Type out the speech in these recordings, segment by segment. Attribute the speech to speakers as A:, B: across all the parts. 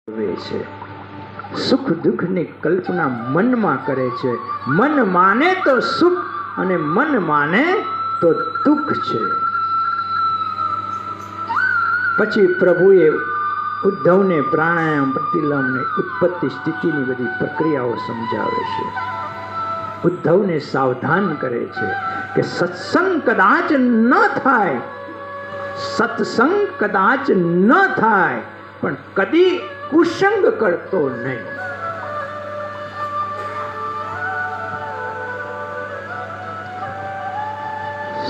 A: છે, સુખ દુઃખની કલ્પના મનમાં કરે છે. મન માને તો સુખ અને મન માને તો દુઃખ છે. પછી પ્રભુએ ઉદ્ધવને પ્રાણાયામ, પ્રતિલંબ ને ઉત્પત્તિ સ્થિતિની બધી પ્રક્રિયાઓ સમજાવે છે. ઉદ્ધવને સાવધાન કરે છે કે સત્સંગ કદાચ ન થાય, સત્સંગ કદાચ ન થાય, પણ કદી કુસંગ કરતો નહીં.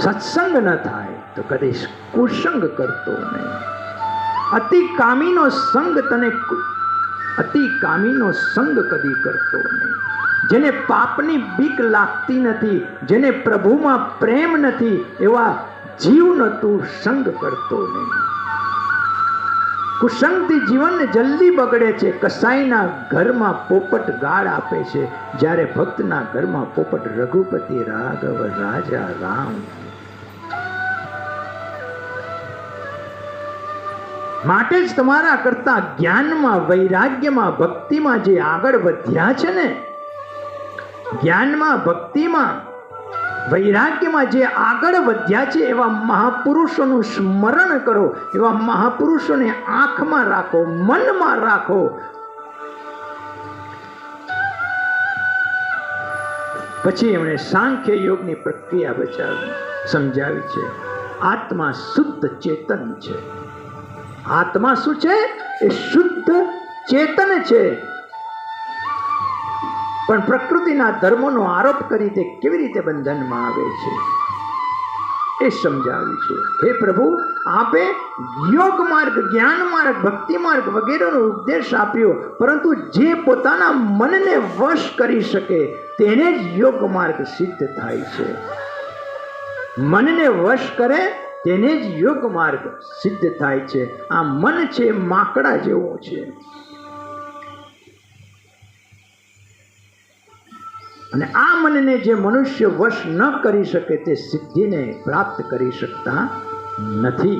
A: સત્સંગ ન થાય તો કદી કુસંગ કરતો નહીં. અતિ કામીનો સંગ કદી કરતો નહીં. જેને પાપની બીક લાગતી નથી, જેને પ્રભુમાં પ્રેમ નથી, એવા જીવનો તું સંગ કરતો નહીં. કુસંગથી જીવન જલ્દી બગડે છે. કસાઈના ઘરમાં પોપટ ગાળ આપે છે, જ્યારે ભક્તના ઘરમાં પોપટ રઘુપતિ રાઘવ રાજા રામ. માટે જ તમારા કરતા જ્ઞાનમાં, વૈરાગ્યમાં, ભક્તિમાં જે આગળ વધ્યા છે ને, જ્ઞાનમાં, ભક્તિમાં, વૈરાગ્યમાં જે આગળ વધ્યા છે, એવા મહાપુરુષોનું સ્મરણ કરો. એવા મહાપુરુષોને આંખમાં રાખો, મનમાં રાખો. પછી એમણે સાંખ્ય યોગની પ્રક્રિયા સમજાવી છે. આત્મા શુદ્ધ ચેતન છે. આત્મા શું છે? એ શુદ્ધ ચેતન છે. પણ પ્રકૃતિના ધર્મોનો આરોપ કરી તે કેવી રીતે બંધનમાં આવે છે એ સમજાવ્યું છે. હે પ્રભુ, આપે યોગ માર્ગ, જ્ઞાન માર્ગ, ભક્તિ માર્ગ વગેરેનો ઉપદેશ આપ્યો, પરંતુ જે પોતાના મનને વશ કરી શકે તેને જ યોગ માર્ગ સિદ્ધ થાય છે. મનને વશ કરે તેને જ યોગ માર્ગ સિદ્ધ થાય છે. આ મન છે માકડા જેવો છે, અને આ મનને જે મનુષ્ય વશ ન કરી શકે તે સિદ્ધિને પ્રાપ્ત કરી શકતા નથી.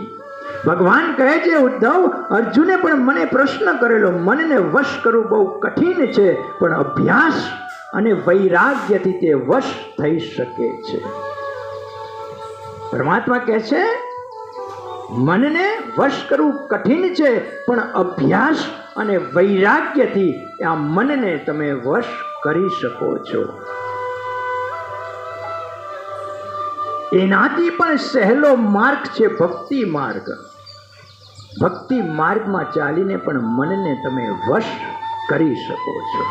A: ભગવાન કહે છે, ઉદ્ધવ, અર્જુને પણ મને પ્રશ્ન કરેલો, મનને વશ કરવું બહુ કઠિન છે, પણ અભ્યાસ અને વૈરાગ્યથી તે વશ થઈ શકે છે. પરમાત્મા કહે છે, મનને વશ કરવું કઠિન છે, પણ અભ્યાસ અને વૈરાગ્યથી આ મનને તમે વશ કરી શકો છો. એનાથી પણ સહેલો માર્ગ છે ભક્તિ માર્ગ. ભક્તિ માર્ગમાં ચાલીને પણ મનને તમે વશ કરી શકો છો.